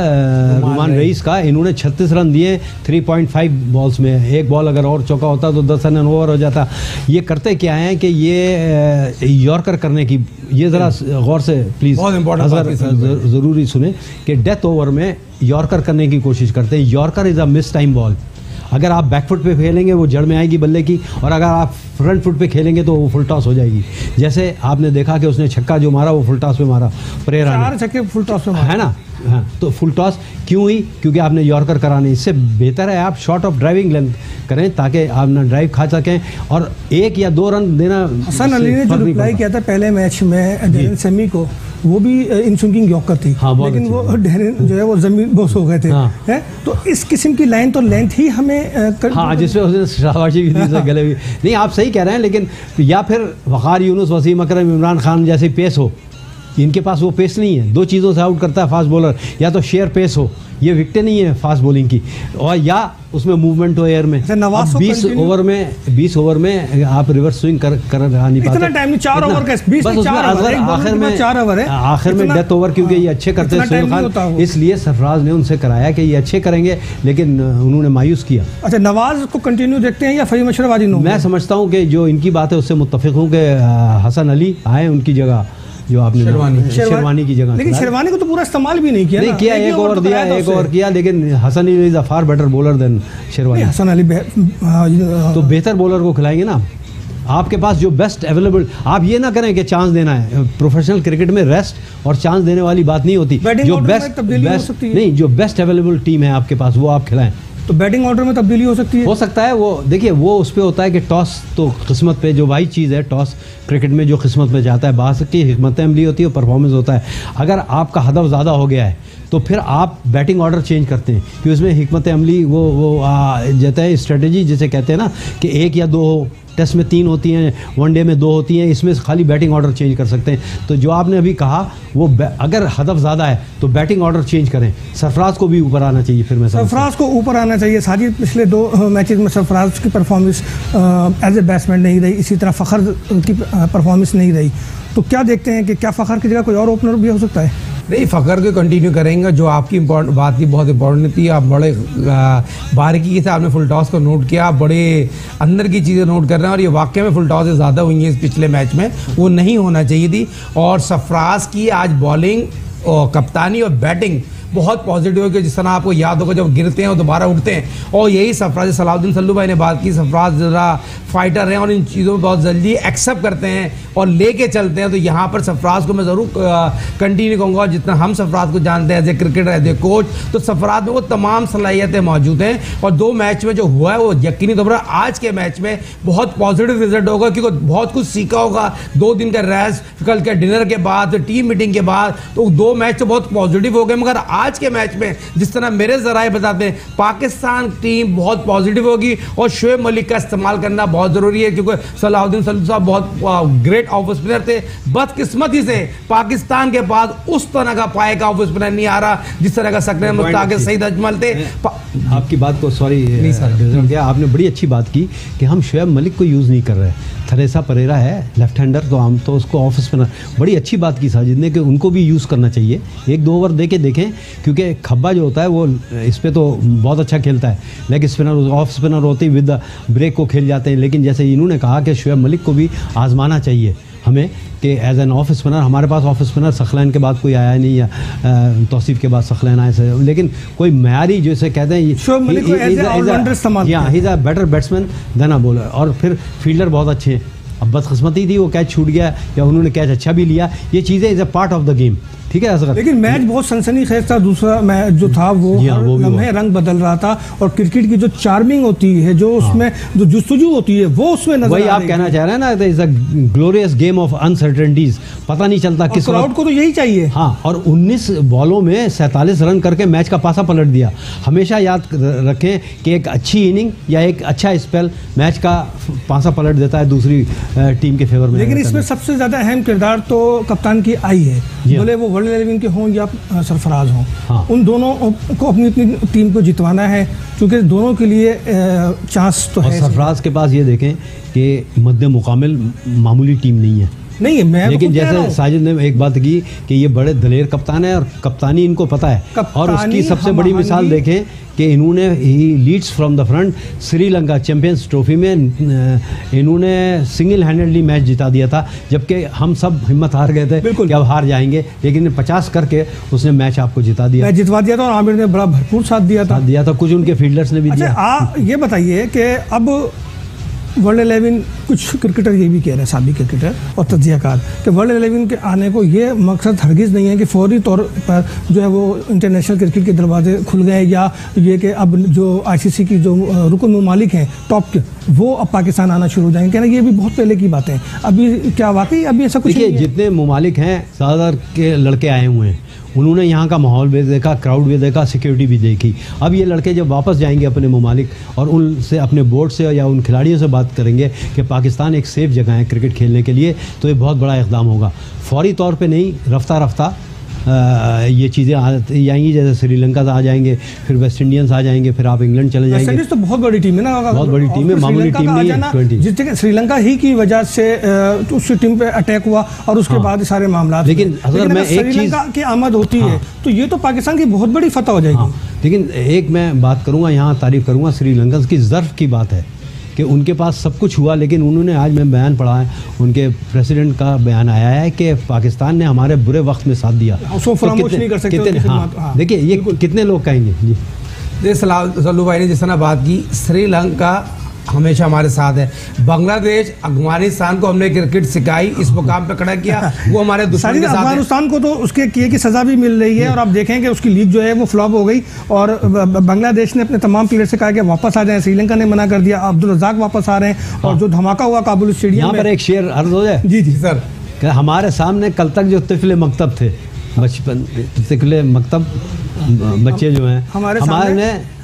रुमान रईस का, इन्होंने 36 रन दिए 3.5 बॉल्स में। एक बॉल अगर और चौका होता तो 10 रन ओवर हो जाता। ये करते क्या हैं कि ये यॉर्कर करने की, ये ज़रा गौर से प्लीज़ ज़रूरी सुने कि डेथ ओवर में यॉर्कर करने की कोशिश करते हैं। Yorker is a miss time ball. अगर आप बैकफुट पे खेलेंगे वो जड़ में आएगी बल्ले की, और अगर आप फ्रंट फुट पे खेलेंगे तो वो फुल टॉस हो जाएगी। जैसे आपने देखा कि उसने छक्का जो मारा वो फुल टॉस पे मारा, परेरा ने 4 छक्के फुल टॉस पे मारा, है ना। हाँ, तो फुल टॉस क्यों हुई? क्योंकि आपने यॉर्कर करा नहीं। इससे बेहतर है आप शॉर्ट ऑफ ड्राइविंग लेंथ करें ताकि आप ना ड्राइव खा सकें, और 1 या 2 रन देना। हसन अली ने जो रिप्लाई किया था पहले मैच में डेरिन सेमी को, वो भी इन स्विंगिंग यॉर्कर थी। हाँ, लेकिन वो डेरिन जो है वो जमीन बोस हो गए थे। हाँ। है तो इस किस्म की लाइन तो लेंथ ही हमें हाँ, जिसमें उसने शाबाशी भी दी गले भी नहीं। आप सही कह रहे हैं, लेकिन या फिर वक़ार यूनुस, वसीम अकरम, इमरान खान जैसे पेस हो, इनके पास वो पेस नहीं है। 2 चीज़ों से आउट करता है फास्ट बॉलर, या तो शेयर पेस हो, ये विकटें नहीं है फास्ट बॉलिंग की, और या उसमें मूवमेंट हो एयर में। 20 ओवर में आप रिवर्स स्विंग कर नहीं पाते। इतना टाइम नहीं, 4 ओवर का 20 में 4 ओवर, आखिर में डेथ ओवर, क्योंकि ये अच्छे करते हैं सोहेल खान, इसलिए सरफराज ने उनसे कराया कि ये अच्छे करेंगे, लेकिन उन्होंने मायूस किया। अच्छा, नवाज को कंटिन्यू देखते हैं या फहीम अशरफ आज? मैं समझता हूँ कि जो इनकी बात है उससे मुत्तफिक हूँ कि हसन अली आए उनकी जगह, जो आपने शेरवानी की जगह। लेकिन शेरवानी को तो पूरा इस्तेमाल भी नहीं किया। नहीं किया, एक ओवर दिया, एक ओवर किया, लेकिन Hasan Ali is a far better bowler than Sherwani. Hasan Ali तो बेहतर बॉलर को खिलाएंगे ना। आपके पास जो बेस्ट अवेलेबल, आप ये ना करें कि चांस देना है। प्रोफेशनल क्रिकेट में रेस्ट और चांस देने वाली बात नहीं होती। जो बेस्ट नहीं, जो बेस्ट अवेलेबल टीम है आपके पास वो आप खिलाएं। तो बैटिंग ऑर्डर में तब्दीली हो सकती है, हो सकता है। वो देखिए, वो उस पर होता है कि टॉस तो किस्मत पे, जो भाई चीज़ है टॉस क्रिकेट में, जो किस्मत में जाता है, बाहर की हिकमत अमली होती है, परफॉर्मेंस होता है। अगर आपका हदफ ज़्यादा हो गया है तो फिर आप बैटिंग ऑर्डर चेंज करते हैं, कि उसमें हिकमत अमली वो जाता है, स्ट्रेटजी जिसे कहते हैं ना, कि 1 या 2 हो। टेस्ट में 3 होती हैं, वनडे में 2 होती हैं, इसमें खाली बैटिंग ऑर्डर चेंज कर सकते हैं। तो जो आपने अभी कहा, वो अगर हदफ ज़्यादा है तो बैटिंग ऑर्डर चेंज करें। सरफराज को भी ऊपर आना चाहिए। फिर मैं सरफराज को ऊपर आना चाहिए। साजिद, पिछले 2 मैचेस में सरफराज की परफॉर्मेंस एज ए बैट्समैन नहीं रही, इसी तरह फ़खर की परफॉर्मेंस नहीं रही। तो क्या देखते हैं कि क्या फ़खर की जगह कोई और ओपनर भी हो सकता है? नहीं, फ़खर को कंटिन्यू करेंगे। जो आपकी बात की बहुत इंपॉर्टेंट थी, आप बड़े बारीकी से आपने फुल टॉस को नोट किया, बड़े अंदर की चीज़ें नोट कर रहे हैं, और ये वाकई में फुल टॉस से ज़्यादा हुई है इस पिछले मैच में, वो नहीं होना चाहिए थी। और सरफराज की आज बॉलिंग और कप्तानी और बैटिंग बहुत पॉजिटिव है, कि जिस तरह आपको याद होगा जब गिरते हैं और दोबारा उठते हैं, और यही सरफराज, सलाउद्दीन सल्लू भाई ने बात की, सरफराज ज़रा फाइटर हैं और इन चीज़ों को बहुत जल्दी एक्सेप्ट करते हैं और लेके चलते हैं। तो यहाँ पर सरफराज को मैं ज़रूर कंटिन्यू कहूँगा। जितना हम सरफराज को जानते हैं as a cricketer, as a coach, तो सरफराज में वो तमाम सलाहियतें मौजूद हैं। और 2 मैच में जो हुआ है वो यकीनी तौर पर आज के मैच में बहुत पॉजिटिव रिजल्ट होगा, क्योंकि बहुत कुछ सीखा होगा 2 दिन का रेस्ट, कल के डिनर के बाद, टीम मीटिंग के बाद। तो 2 मैच तो बहुत पॉजिटिव हो गए, मगर आज के मैच में जिस तरह मेरे जराए बताते हैं, पाकिस्तान टीम बहुत पॉजिटिव होगी, और शोएब मलिक का इस्तेमाल करना बहुत ज़रूरी है, क्योंकि सलाउद्दीन सल्लू साहब बहुत ग्रेट ऑफ स्पिनर थे। बदकिस्मती से पाकिस्तान के पास उस तरह का पाए का ऑफ स्पिनर नहीं आ रहा जिस तरह का सकने मुश्ताक सईद अजमल थे। आपकी बात को सॉरी, आपने बड़ी अच्छी बात की कि हम शोएब मलिक को यूज़ नहीं कर रहे। थरेसा परेरा है लेफ्ट हैंडर, तो हम तो उसको ऑफ स्पिनर, बड़ी अच्छी बात की साजिद ने कि उनको भी यूज़ करना चाहिए। 1-2 ओवर दे के देखें, क्योंकि खब्बा जो होता है वो इस पे तो बहुत अच्छा खेलता है, लेग स्पिनर, ऑफ स्पिनर होते ही विद ब्रेक को खेल जाते हैं। लेकिन जैसे इन्होंने कहा कि शोएब मलिक को भी आजमाना चाहिए हमें, कि एज एन ऑफ स्पिनर। हमारे पास ऑफ स्पिनर सखलैन के बाद कोई आया नहीं, या तौसीफ के बाद सखलैन आए से, लेकिन कोई मयारी जैसे कहते हैं, he is a better batsman than a bowler, और फिर फील्डर बहुत अच्छे हैं। अब बदकिस्मती थी, वो कैच छूट गया या उन्होंने कैच अच्छा भी लिया, ये चीज़ें is a part of the game. ठीक है असगर, लेकिन मैच बहुत सनसनीखेज था। दूसरा मैच जो था वो लम्हे रंग बदल रहा था, और क्रिकेट की जो चार्मिंग होती है, जो उसमें जो जुस्तजू होती है, वो उसमें नजर वही आप कहना चाह रहे हैं ना, is a glorious game of uncertainties. पता नहीं चलता किस क्राउड को तो यही चाहिए। हाँ, और 19 बॉलों में 47 रन करके मैच का पासा पलट दिया। हमेशा याद रखें कि एक अच्छी इनिंग या एक अच्छा स्पेल मैच का पासा पलट देता है दूसरी टीम के फेवर में। लेकिन इसमें सबसे ज़्यादा अहम किरदार तो कप्तान की आई है, बोले वो वर्ल्ड 11 के हों या सरफराज हों। हाँ। उन दोनों को अपनी अपनी टीम को जितवाना है, क्योंकि दोनों के लिए चांस तो है। सरफराज के पास ये देखें कि मध्य मुकामिल मामूली टीम नहीं है, नहीं है। मैं लेकिन जैसे साजिद ने एक बात की कि ये बड़े दलेर कप्तान है और कप्तानी इनको पता है, और उसकी सबसे बड़ी मिसाल देखें कि इन्होंने ही leads from the front. Sri Lanka champions trophy में इन्होंने सिंगल हैंडेडली मैच जिता दिया था, जबकि हम सब हिम्मत हार गए थे कि अब हार जाएंगे, लेकिन 50 करके उसने मैच आपको जिता दिया, मैच जितवा दिया था। और आमिर ने बड़ा भरपूर साथ दिया था, कुछ उनके फील्डर्स ने भी दिया। अच्छा, ये बताइए कि अब वर्ल्ड 11 कुछ क्रिकेटर ये भी कह रहे हैं, साबिक क्रिकेटर और तज्जियाकार, कि वर्ल्ड 11 के आने को ये मकसद हरगिज़ नहीं है कि फौरी तौर पर जो है वो इंटरनेशनल क्रिकेट के दरवाजे खुल गए, या ये कि अब जो ICC की जो रुकन ममालिक हैं टॉप के, वो अब पाकिस्तान आना शुरू हो जाएंगे। कहना ये भी बहुत पहले की बात है। अभी क्या वाकई अभी ऐसा कुछ नहीं है? जितने ममालिक हैं ज़्यादातर के लड़के आए हुए हैं, उन्होंने यहाँ का माहौल भी देखा, क्राउड भी देखा, सिक्योरिटी भी देखी। अब ये लड़के जब वापस जाएंगे अपने ममालिक और उनसे अपने बोर्ड से या उन खिलाड़ियों से बात करेंगे कि पाकिस्तान एक सेफ़ जगह है क्रिकेट खेलने के लिए, तो ये बहुत बड़ा इक़दाम होगा। फौरी तौर पे नहीं, रफ्ता रफ्ता ये चीज़ें आती जाएंगी। जैसे श्रीलंका से आ जाएंगे, फिर वेस्ट इंडियंस आ जाएंगे, फिर आप इंग्लैंड चले जाएंगे। वेस्ट इंडीज तो बहुत बड़ी टीम है ना, बहुत बड़ी टीम है, मामूली टीम नहीं है। 20 जिस जगह श्रीलंका ही की वजह से उस टीम पे अटैक हुआ और उसके बाद सारे मामला। लेकिन अगर मैं एक चीज़ की आमद होती है तो ये तो पाकिस्तान की बहुत बड़ी फतह हो जाएगी। लेकिन एक मैं बात करूँगा, यहाँ तारीफ़ करूँगा श्रीलंकन की ज़र्फ़ की बात है कि उनके पास सब कुछ हुआ, लेकिन उन्होंने, आज मैं बयान पढ़ा है, उनके प्रेसिडेंट का बयान आया है कि पाकिस्तान ने हमारे बुरे वक्त में साथ दिया। उसको फरामोश नहीं कर सकते। हाँ, देखिए ये कितने लोग कहेंगे जी। जैसे सल्लू भाई ने जिस तरह बात की, श्रीलंका हमेशा हमारे साथ है। बांग्लादेश, अफगानिस्तान को हमने क्रिकेट सिखाई, इस मुकाम पे खड़ा किया, वो हमारे दुश्मन के साथ है। अफगानिस्तान को तो उसके किए की सजा भी मिल रही है, और आप देखें कि उसकी लीग जो है वो फ्लॉप हो गई, और बांग्लादेश ने अपने तमाम प्लेयर से कहा कि वापस आ जाएं। श्रीलंका ने मना कर दिया, अब्दुल रज़ाक वापस आ रहे हैं। और जो धमाका हुआ काबुल स्टेडियम में, यहाँ पर एक शेर अर्ज हो जाए। जी जी सर। हमारे सामने कल तक जो तिफले मकतब थे, बचपन तिफले मकतब बच्चे जो हैं, हमारे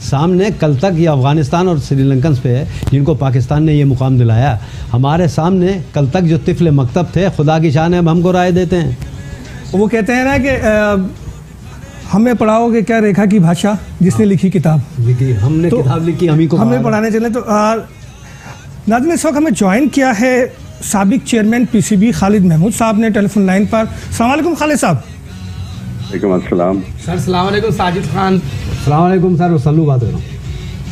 सामने कल तक ये अफ़गानिस्तान और श्रीलंकन पे है जिनको पाकिस्तान ने ये मुकाम दिलाया। हमारे सामने कल तक जो तिफले मकतब थे, खुदा की शान है, अब हमको राय देते हैं। वो कहते हैं ना कि हमें पढ़ाओगे क्या रेखा की भाषा, जिसने लिखी किताब लिखी, हमने तो किताब लिखी, हमें पढ़ाने चले। तो नाज़रीन, इस वक्त हमें ज्वाइन किया है साबिक चेयरमैन PCB खालिद महमूद साहब ने टेलीफोन लाइन पर। अस्सलाम वालेकुम खालिद साहब। अस्सलाम सर। अस्सलाम वालेकुम साजिद खान। अस्सलाम वालेकुम सर, सल्लू बात कर रहा हूँ।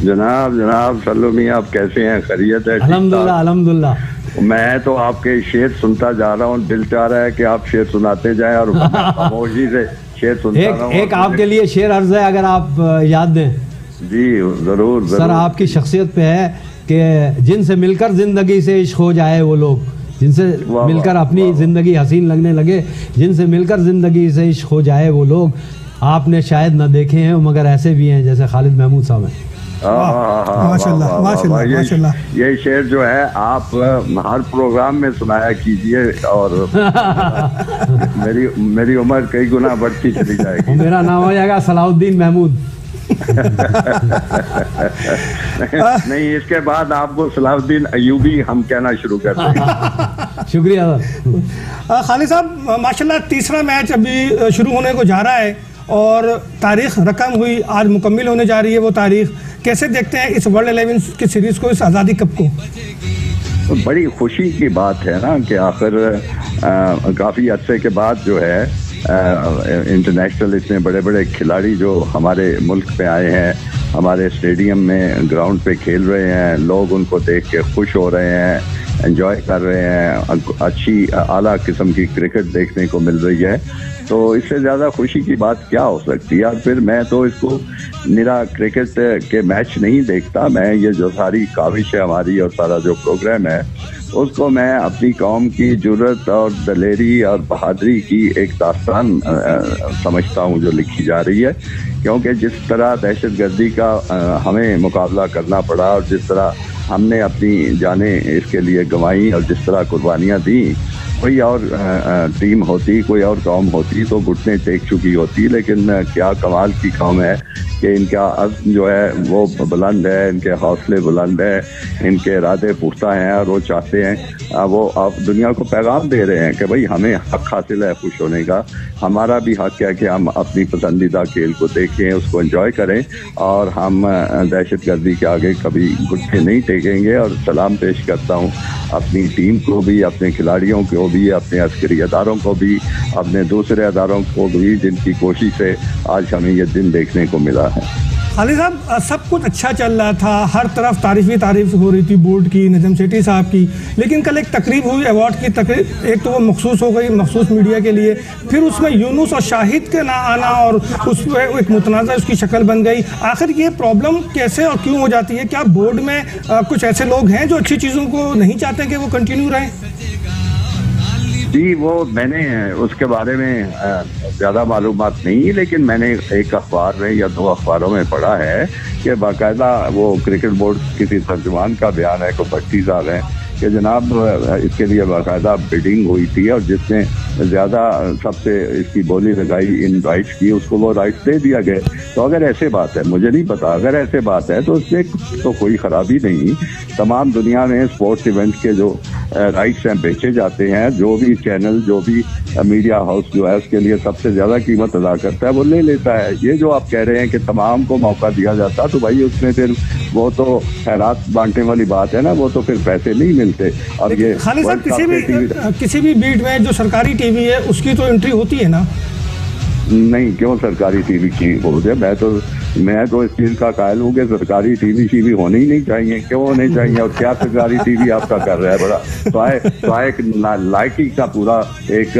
जनाब सल्लू मियाँ, आप कैसे हैं? खैरियत है? अल्हम्दुलिल्लाह अल्हम्दुलिल्लाह। मैं तो आपके शेर सुनता जा रहा हूँ, दिल चाह रहा है कि आप शेर सुनाते जाएं और खामोशी से शेर सुनता रहा हूँ। एक आपके लिए शेर अर्ज है, अगर आप याद दें। जी जरूर। सर, आपकी शख्सियत पे है कि जिनसे मिलकर जिंदगी से इश्क हो जाए वो लोग, जिनसे मिलकर अपनी ज़िंदगी हसीन लगने लगे, जिनसे मिलकर ज़िंदगी से इश्क हो जाए वो लोग, आपने शायद न देखे हैं मगर ऐसे भी हैं जैसे खालिद महमूद साहब हैं। माशाल्लाह माशाल्लाह माशाल्लाह। ये शेर जो है आप हर प्रोग्राम में सुनाया कीजिए, और मेरी उम्र कई गुना बढ़ती चली जाएगी। मेरा नाम हो जाएगा सलाउद्दीन महमूद। नहीं, इसके बाद आपको सलाउद्दीन अयूबी हम कहना शुरू कर देंगे। शुक्रिया खालिद साहब। माशाल्लाह तीसरा मैच अभी शुरू होने को जा रहा है और तारीख रकम हुई, आज मुकम्मिल होने जा रही है वो तारीख। कैसे देखते हैं इस वर्ल्ड 11 की सीरीज़ को, इस आज़ादी कप को? तो बड़ी खुशी की बात है ना कि आखिर काफ़ी अरसे के बाद जो है इंटरनेशनल इतने बड़े बड़े खिलाड़ी जो हमारे मुल्क में आए हैं, हमारे स्टेडियम में ग्राउंड पे खेल रहे हैं, लोग उनको देख के खुश हो रहे हैं, एंजॉय कर रहे हैं, अच्छी आला किस्म की क्रिकेट देखने को मिल रही है। तो इससे ज़्यादा खुशी की बात क्या हो सकती है? फिर मैं तो इसको निरा क्रिकेट के मैच नहीं देखता, मैं ये जो सारी काविश है हमारी और सारा जो प्रोग्राम है उसको मैं अपनी कौम की जुर्रत और दलेरी और बहादुरी की एक दास्तान समझता हूँ जो लिखी जा रही है। क्योंकि जिस तरह दहशतगर्दी का हमें मुकाबला करना पड़ा और जिस तरह हमने अपनी जानें इसके लिए गंवाई और जिस तरह कुर्बानियाँ दी, कोई और टीम होती, कोई और कौम होती तो घुटने टेक चुकी होती। लेकिन क्या कमाल की कौम है कि इनका अज़्म जो है वो बुलंद है, इनके हौसले बुलंद है, इनके इरादे पुख्ता हैं और वो चाहते हैं, वो आप दुनिया को पैगाम दे रहे हैं कि भाई हमें हक हासिल है खुश होने का, हमारा भी हक है कि हम अपनी पसंदीदा खेल को देखें, उसको एंजॉय करें और हम दहशत गर्दी के आगे कभी घुटने नहीं टेकेंगे। और सलाम पेश करता हूँ अपनी टीम को भी, अपने खिलाड़ियों को भी, अपने अस्करी अदारों को भी, अपने दूसरे अदारों को भी, जिनकी कोशिश से आज हमें ये दिन देखने को मिला है। खालिद साहब, सब कुछ अच्छा चल रहा था, हर तरफ तारीफ हो रही थी बोर्ड की, नजम सेठी साहब की, लेकिन कल एक तकरीब हुई अवार्ड की तकरीब, एक तो वो मखसूस हो गई मखसूस मीडिया के लिए, फिर उसमें यूनुस और शाहिद के ना आना और उस पर एक मुतनाज़ा उसकी शक्ल बन गई। आखिर ये प्रॉब्लम कैसे और क्यों हो जाती है? क्या बोर्ड में कुछ ऐसे लोग हैं जो अच्छी चीज़ों को नहीं चाहते कि वो कंटिन्यू रहें? जी, वो मैंने उसके बारे में ज़्यादा मालूमात नहीं, लेकिन मैंने एक अखबार में या 2 अखबारों में पढ़ा है कि बाकायदा वो क्रिकेट बोर्ड किसी तर्जुमान का बयान है, को भट्टी साहब हैं, कि जनाब इसके लिए बाकायदा बिडिंग हुई थी और जिसने ज़्यादा सबसे इसकी बोली लगाई, इन राइट्स की, उसको वो राइट्स दे दिया गया। तो अगर ऐसे बात है, मुझे नहीं पता, अगर ऐसे बात है तो उसमें तो कोई ख़राबी नहीं। तमाम दुनिया में स्पोर्ट्स इवेंट के जो राइट्स हैं बेचे जाते हैं, जो भी चैनल, जो भी मीडिया हाउस जो है उसके लिए सबसे ज़्यादा कीमत अदा करता है वो ले लेता है। ये जो आप कह रहे हैं कि तमाम को मौका दिया जाता, तो भाई उसमें फिर वो तो खैरात बांटने वाली बात है ना, वो तो फिर पैसे नहीं मिलते। और ये खालिद साहब, किसी भी बीट में जो सरकारी टीवी है उसकी तो एंट्री होती है ना? नहीं, क्यों सरकारी टीवी की बोलते हैं? मैं तो इस चीज़ का कायल हूँ कि सरकारी टीवी होनी ही नहीं चाहिए। क्यों होने चाहिए? और क्या सरकारी टीवी आपका कर रहा है बड़ा? तो एक लाइकी का पूरा एक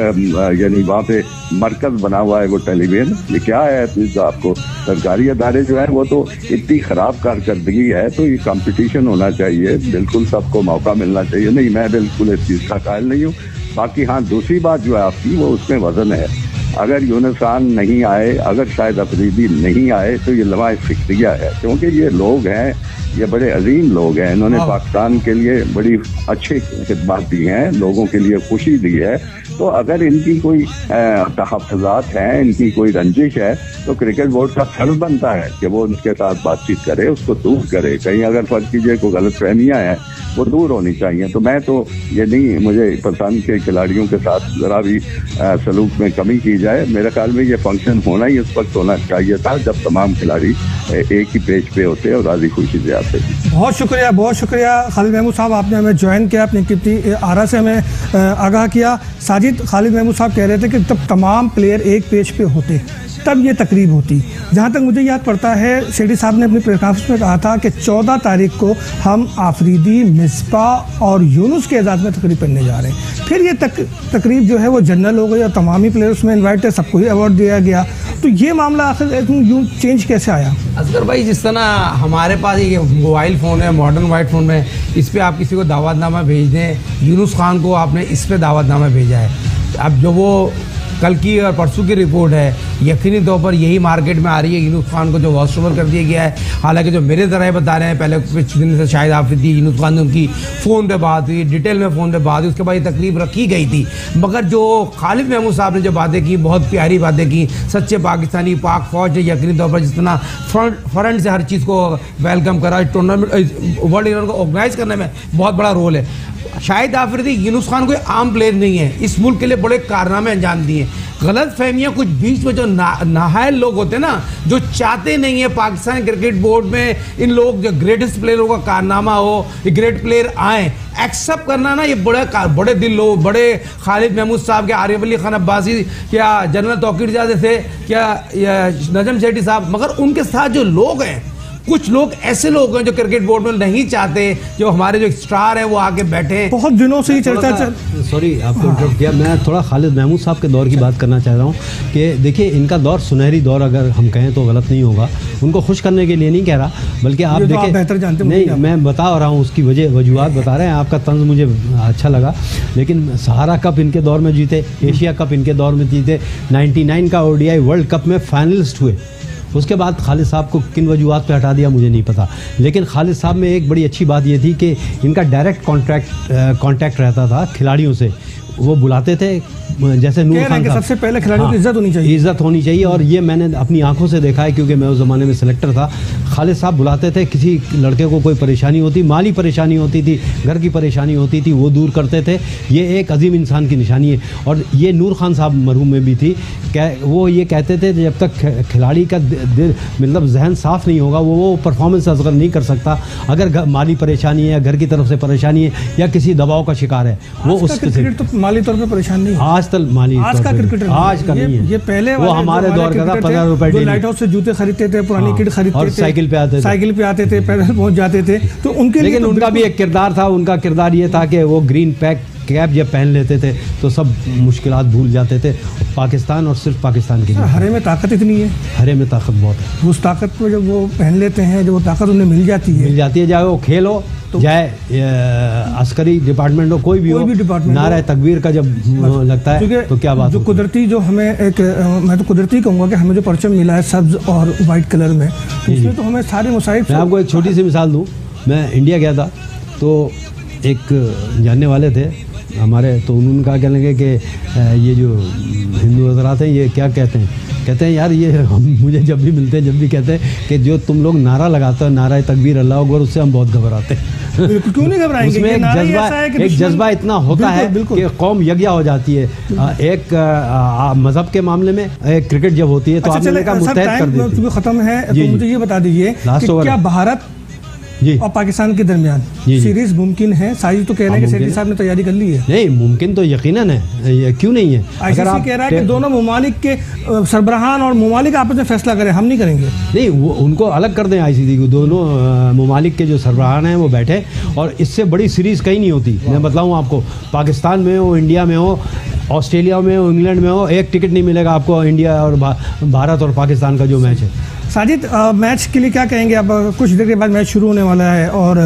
यानी वहाँ पे मरकज बना हुआ है वो टेलीविजन। ये क्या है? आपको सरकारी अदारे जो है वो तो इतनी ख़राब कारकर्दगी है, तो ये कंपटीशन होना चाहिए, बिल्कुल सबको मौका मिलना चाहिए। नहीं, मैं बिल्कुल इस चीज़ का कायल नहीं हूँ। बाकी हाँ, दूसरी बात जो है आपकी, वो उसमें वजन है। अगर यूनुस खान नहीं आए, अगर शाहिद अफरीदी नहीं आए, तो ये लम्हा फिक्रिया है, क्योंकि ये लोग हैं, ये बड़े अजीम लोग हैं, इन्होंने पाकिस्तान के लिए बड़ी अच्छी खिदमत दी हैं, लोगों के लिए खुशी दी है। तो अगर इनकी कोई तहफ़्फ़ुज़ात हैं, इनकी कोई रंजिश है, तो क्रिकेट बोर्ड का फर्ज बनता है कि वो उनके साथ बातचीत करे, उसको दूर करे। कहीं अगर फर्ज कीजिए कोई गलतफहमियाँ हैं, वो दूर होनी चाहिए। तो मैं तो ये नहीं मुझे पसंद के खिलाड़ियों के साथ ज़रा भी सलूक में कमी की जाए। मेरे ख्याल में ये फंक्शन होना ही उस वक्त होना चाहिए था जब तमाम खिलाड़ी एक ही पेज पे होते और राजी खुशी से आते। बहुत शुक्रिया खालिद महमूद साहब, आपने हमें ज्वाइन किया, अपनी कीमती आरा से हमें आगाह किया। साजिद, खालिद महमूद साहब कह रहे थे कि जब तमाम प्लेयर एक पेज पे होते तब ये तकरीब होती। जहाँ तक मुझे याद पड़ता है, सेठी साहब ने अपनी प्रेस कॉन्फ्रेंस में कहा था कि 14 तारीख को हम आफरीदी, मिसबा और यूनुस के एजाज़ में तकरीब करने जा रहे हैं। फिर ये तकरीब जो है वो जनरल हो गई और तमामी प्लेयर्स में इन्वाइट थे, सबको ही अवार्ड दिया गया। तो ये मामला आखिर यूँ चेंज कैसे आया? असगर भाई, जिस तरह हमारे पास ये मोबाइल फ़ोन है, मॉडर्न वाइट फ़ोन में, इस पर आप किसी को दावतनामा भेज दें, यूनुस खान को आपने इस पर दावतनामा भेजा है। अब जो वो कल की और परसों की रिपोर्ट है, यकीनी तौर पर यही मार्केट में आ रही है, यूनुस खान को जो वॉश ओवर कर दिया गया है। हालांकि जो मेरे ज़राए बता रहे हैं, पहले कुछ दिन से शाहिद आफरीदी, यूनुस खान ने उनकी फ़ोन पे बात हुई, डिटेल में फ़ोन पे बात हुई, उसके बाद ये तकरीब रखी गई थी। मगर जो खालिद महमूद साहब ने जो बातें की, बहुत प्यारी बातें की, सच्चे पाकिस्तानी, पाक फ़ौज ने यकीनी तौर पर जिस तरह फ्रंट से हर चीज़ को वेलकम करा, टूर्नामेंट वर्ल्ड इवेंट को ऑर्गेनाइज करने में बहुत बड़ा रोल है। शाहिद आफरीदी, यूनुस खान कोई आम प्लेयर नहीं है, इस मुल्क के लिए बड़े कारनामे अंजाम दिए। गलत फहमियाँ कुछ बीच में जो नाहायल लोग होते हैं ना, जो चाहते नहीं है पाकिस्तान क्रिकेट बोर्ड में इन लोग जो ग्रेटेस्ट प्लेयरों का कारनामा हो, ये ग्रेट प्लेयर आए, एक्सेप्ट करना ना, ये बड़े दिल लोग, बड़े खालिद महमूद साहब के, आरिफ अली खान अब्बासी, क्या जनरल तौकीर जैसे, क्या नजम सेठी साहब, मगर उनके साथ जो लोग हैं, कुछ लोग ऐसे लोग हैं जो क्रिकेट बोर्ड में नहीं चाहते, जो हमारे जो स्टार हैं वो आके बैठे। बहुत दिनों से ही चर्चा सॉरी आपको इंटरप्ट किया, मैं थोड़ा खालिद महमूद साहब के दौर की बात करना चाह रहा हूँ कि देखिए, इनका दौर सुनहरी दौर अगर हम कहें तो गलत नहीं होगा। उनको खुश करने के लिए नहीं कह रहा, बल्कि आप देखें, बेहतर जानते नहीं, मैं बता रहा हूँ उसकी वजूहत बता रहे हैं। आपका तंज मुझे अच्छा लगा, लेकिन सहारा कप इनके दौर में जीते, एशिया कप इनके दौर में जीते, 99 का ODI वर्ल्ड कप में फाइनलिस्ट हुए। उसके बाद खालिद साहब को किन वजूहत पे हटा दिया मुझे नहीं पता, लेकिन खालिद साहब में एक बड़ी अच्छी बात ये थी कि इनका डायरेक्ट कांटेक्ट रहता था खिलाड़ियों से। वो बुलाते थे, जैसे नूर खान साहब, सबसे पहले खिलाड़ियों की इज्जत होनी चाहिए, इज्जत होनी चाहिए। और ये मैंने अपनी आंखों से देखा है, क्योंकि मैं उस ज़माने में सिलेक्टर था। खालिद साहब बुलाते थे, किसी लड़के को कोई परेशानी होती, माली परेशानी होती थी, घर की परेशानी होती थी, वो दूर करते थे। ये एक अजीम इंसान की निशानी है। और ये नूर खान साहब मरहूम में भी थी, वो ये कहते थे जब तक खिलाड़ी का मतलब जहन साफ़ नहीं होगा वो परफॉर्मेंस असगर नहीं कर सकता। अगर माली परेशानी है, घर की तरफ से परेशानी है, या किसी दबाव का शिकार है, वो उस क्रिकेट तो माली तौर पे परेशान नहीं है। आज तक माली आज का क्रिकेटर आज का नहीं है। ये पहले वो हमारे दौर का था, 15 रुपए डेली, लाइट हाउस से जूते खरीदते थे, पुरानी किट खरीदते थे, साइकिल पे आते थे, पैदल पहुंच जाते थे। तो उनके लिए लेकिन उनका भी एक किरदार था। उनका किरदार ये था कि वो ग्रीन पैक कैप जब पहन लेते थे तो सब मुश्किलात भूल जाते थे। पाकिस्तान और सिर्फ पाकिस्तान के लिए। हरे में ताकत इतनी है, हरे में ताकत बहुत है। उस ताकत को जब वो पहन लेते हैं, जब वो ताकत उन्हें मिल जाती है, चाहे वो खेल हो, चाहे अस्करी डिपार्टमेंट हो, कोई भी डिपार्टमेंट, नारा तकबीर का जब लगता है तो क्या बात। जो कुदरती, जो हमें एक, मैं तो कुदरती कहूँगा कि हमें जो परचम मिला है सब्ज और वाइट कलर में, इसमें तो हमें सारे मुसाइब। मैं आपको एक छोटी सी मिसाल दूँ। मैं इंडिया गया था तो एक जानने वाले थे हमारे, तो उन्होंने कहा, कहने लगे कि ये जो हिंदू हजरात हैं ये क्या कहते हैं यार, ये हम मुझे जब भी मिलते हैं, जब भी कहते हैं कि जो तुम लोग नारा लगाते हो, नारा तकबीर अल्लाह अकबर, उससे हम बहुत घबराते हैं। क्यों नहीं घबराएंगे? उसमें एक जज्बा इतना होता है कि कौम यज्ञा हो जाती है। एक मजहब के मामले में एक क्रिकेट जब होती है तो आपने कहा मुत्तहद कर देती है। खत्म है तो मुझे ये बता दीजिए क्या भारत और पाकिस्तान के दरमियान सीरीज मुमकिन है? साजिद तो कह रहे हैं कि सेठी साहब ने तैयारी कर ली है। नहीं, मुमकिन तो यकीनन है, ये क्यों नहीं है? अगर आप कह रहा है कि दोनों ममालिक के सरबराहान और ममालिक आपस में फैसला करें, हम नहीं करेंगे। नहीं, वो उनको अलग कर दें ICC को। दोनों ममालिक के जो सरबराहान हैं वो बैठे, और इससे बड़ी सीरीज कहीं नहीं होती। मैं बताऊँ आपको, पाकिस्तान में हो, इंडिया में हो, ऑस्ट्रेलिया में हो, इंग्लैंड में हो, एक टिकट नहीं मिलेगा आपको इंडिया और भारत और पाकिस्तान का जो मैच है। साजिद, मैच के लिए क्या कहेंगे? अब कुछ देर के बाद मैच शुरू होने वाला है और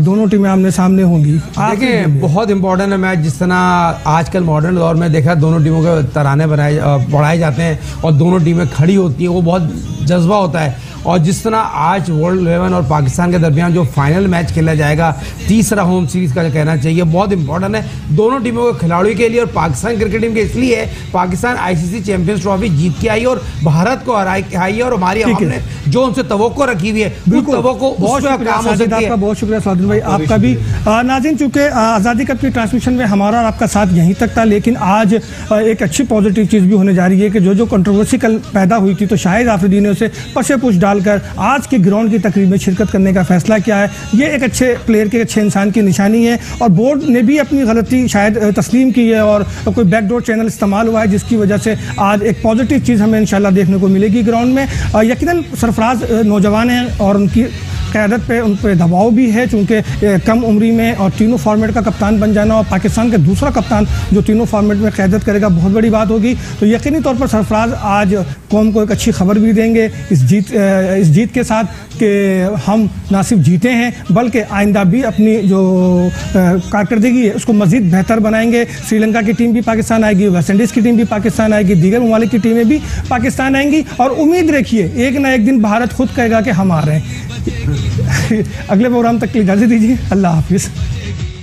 दोनों टीमें आमने सामने होंगी। देखिए, बहुत इंपॉर्टेंट है मैच। जिस तरह आजकल मॉडर्न दौर में देखा, दोनों टीमों के तराने बढ़ाए जाते हैं और दोनों टीमें खड़ी होती हैं, वो बहुत जज्बा होता है। और जिस तरह आज वर्ल्ड 11 और पाकिस्तान के दरमियान जो फाइनल मैच खेला जाएगा, तीसरा होम सीरीज का कहना चाहिए, बहुत इंपॉर्टेंट है दोनों टीमों के खिलाड़ियों के लिए। और पाकिस्तान क्रिकेट टीम के इसलिए है, पाकिस्तान ICC चैंपियंस ट्रॉफी जीत के आई और भारत को हराई है, और हमारी हमने जो उनसे तवक्को रखी हुई है, बिल्कुल बहुत शुक्रिया साजिद, आपका बहुत शुक्रिया साजिद भाई, आपका भी। नाज़रीन, चूंकि आज़ादी कप की ट्रांसमिशन में हमारा और आपका साथ यहीं तक था, लेकिन आज एक अच्छी पॉजिटिव चीज़ भी होने जा रही है कि जो कंट्रोवर्सी कल पैदा हुई थी, तो शाहिद आफरीदी ने उसे पशे पुश डालकर आज के ग्राउंड की तकरीब में शिरकत करने का फैसला किया है। ये एक अच्छे प्लेयर के, अच्छे इंसान की निशानी है। और बोर्ड ने भी अपनी गलती शायद तस्लीम की है और कोई बैकडोर चैनल इस्तेमाल हुआ है, जिसकी वजह से आज एक पॉजिटिव चीज़ हमें इंशाल्लाह देखने को मिलेगी ग्राउंड में। यकीनन सरफराज नौजवान हैं और उनकी क़यादत पे उन पर दबाव भी है, चूँकि कम उम्री में और तीनों फॉर्मेट का कप्तान बन जाना और पाकिस्तान का दूसरा कप्तान जो तीनों फॉर्मेट में क़यादत करेगा, बहुत बड़ी बात होगी। तो यकीनी तौर पर सरफराज आज कौम को एक अच्छी खबर भी देंगे इस जीत के साथ कि हम ना सिर्फ जीते हैं बल्कि आइंदा भी अपनी जो कारकर्दगी है उसको मज़ीद बेहतर बनाएंगे। श्रीलंका की टीम भी पाकिस्तान आएगी, वेस्ट इंडीज़ की टीम भी पाकिस्तान आएगी, दीगर ममालिक की टीमें भी पाकिस्तान आएंगी। और उम्मीद रखिए एक ना एक दिन भारत खुद कहेगा कि हम आ रहे हैं। अगले प्रोग्राम तक के लिए इजाज़त दीजिए। अल्लाह हाफिज़।